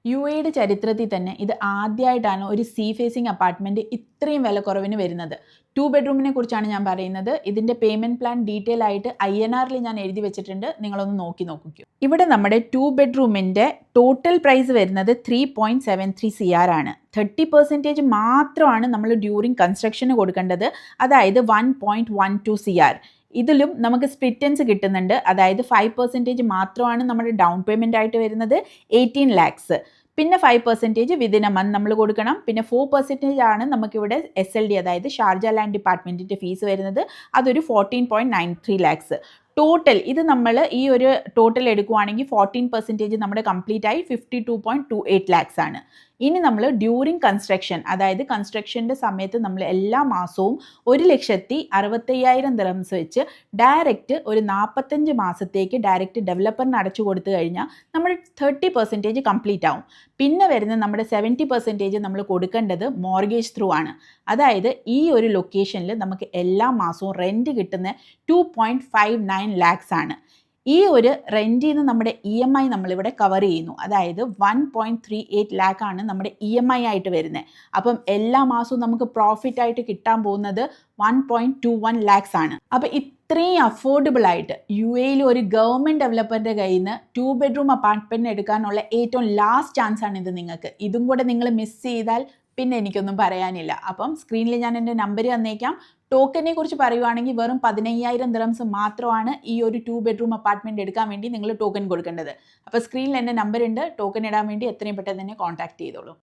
യുടെ ചരിത്രത്തിൽ തന്നെ ഇത് ആദ്യമായിട്ടാണ് ഒരു സീ ഫേസിംഗ് അപ്പാർട്ട്മെൻറ്റ് ഇത്രയും വിലക്കുറവിന് വരുന്നത്. 2 ബെഡ്റൂമിനെ കുറിച്ചാണ് ഞാൻ പറയുന്നത്. ഇതിൻ്റെ പേയ്മെൻറ്റ് പ്ലാൻ ഡീറ്റെയിൽ ആയിട്ട് INRൽ ഞാൻ എഴുതി വെച്ചിട്ടുണ്ട്. നിങ്ങളൊന്ന് നോക്കൂ. ഇവിടെ നമ്മുടെ 2 ബെഡ്റൂമിൻ്റെ ടോട്ടൽ പ്രൈസ് വരുന്നത് 3.73 CR ആണ്. 30% മാത്രമാണ് നമ്മൾ ഡ്യൂറിങ് കൺസ്ട്രക്ഷന് കൊടുക്കേണ്ടത്. അതായത് 1.12 CR. ഇതിലും നമുക്ക് സ്പ്ലിറ്റൻസ് കിട്ടുന്നുണ്ട്. അതായത് 5% മാത്രമാണ് നമ്മുടെ ഡൗൺ പേയ്മെൻ്റ് ആയിട്ട് വരുന്നത്, 18 lakhs. പിന്നെ 5% വിതിൻ എ മന്ത് നമ്മൾ കൊടുക്കണം. പിന്നെ 4% ആണ് നമുക്കിവിടെ SLD, അതായത് ഷാർജ ലാൻഡ് ഡിപ്പാർട്ട്മെൻറ്റിൻ്റെ ഫീസ് വരുന്നത്. അതൊരു 14.93 lakhs. ടോട്ടൽ ഇത് നമ്മൾ ഈ ഒരു ടോട്ടൽ എടുക്കുവാണെങ്കിൽ 14% നമ്മുടെ കംപ്ലീറ്റ് ആയി 52.28 lakhs ആണ്. ഇനി നമ്മൾ ഡ്യൂറിങ് കൺസ്ട്രക്ഷൻ, അതായത് കൺസ്ട്രക്ഷൻ്റെ സമയത്ത് നമ്മൾ എല്ലാ മാസവും 1,65,000 ദിർഹംസ് വെച്ച് ഡയറക്റ്റ് ഒരു 45 മാസത്തേക്ക് ഡയറക്റ്റ് ഡെവലപ്പറിന് അടച്ചു കൊടുത്തു കഴിഞ്ഞാൽ നമ്മുടെ 30% കംപ്ലീറ്റ് ആവും. പിന്നെ വരുന്ന നമ്മുടെ 70% നമ്മൾ കൊടുക്കേണ്ടത് മോർഗേജ് ത്രൂ ആണ്. അതായത് ഈ ഒരു ലൊക്കേഷനിൽ നമുക്ക് എല്ലാ മാസവും റെൻറ്റ് കിട്ടുന്ന 2.59 lakhs ആണ്. ഈ ഒരു റെൻറ്റിൽ നിന്ന് നമ്മുടെ EMI നമ്മളിവിടെ കവർ ചെയ്യുന്നു. അതായത് 1.38 lakh ആണ് നമ്മുടെ EMI ആയിട്ട് വരുന്നത്. അപ്പം എല്ലാ മാസവും നമുക്ക് പ്രോഫിറ്റ് ആയിട്ട് കിട്ടാൻ പോകുന്നത് 1.21 lakhs ആണ്. അപ്പോൾ ഇത്രയും അഫോർഡബിൾ ആയിട്ട് UAയിൽ ഒരു ഗവൺമെൻറ് ഡെവലപ്പറിൻ്റെ കയ്യിൽ നിന്ന് 2 ബെഡ്റൂം അപ്പാർട്ട്മെൻറ്റ് എടുക്കാനുള്ള ഏറ്റവും ലാസ്റ്റ് ചാൻസ് ആണ് ഇത് നിങ്ങൾക്ക്. ഇതും കൂടെ നിങ്ങൾ മിസ് ചെയ്താൽ പിന്നെ എനിക്കൊന്നും പറയാനില്ല. അപ്പം സ്ക്രീനിൽ ഞാൻ എൻ്റെ നമ്പർ തന്നേക്കാം. ടോക്കനെ കുറിച്ച് പറയുവാണെങ്കിൽ വെറും 15,000 ദിർഹംസ് മാത്രമാണ് ഈ ഒരു 2 ബെഡ്റൂം അപ്പാർട്ട്മെൻറ്റ് എടുക്കാൻ വേണ്ടി നിങ്ങൾ ടോക്കൺ കൊടുക്കേണ്ടത്. അപ്പോൾ സ്ക്രീനിൽ എൻ്റെ നമ്പർ ഉണ്ട്. ടോക്കൺ ഇടാൻ വേണ്ടി എത്രയും പെട്ടെന്ന് തന്നെ കോൺടാക്ട് ചെയ്തോളൂ.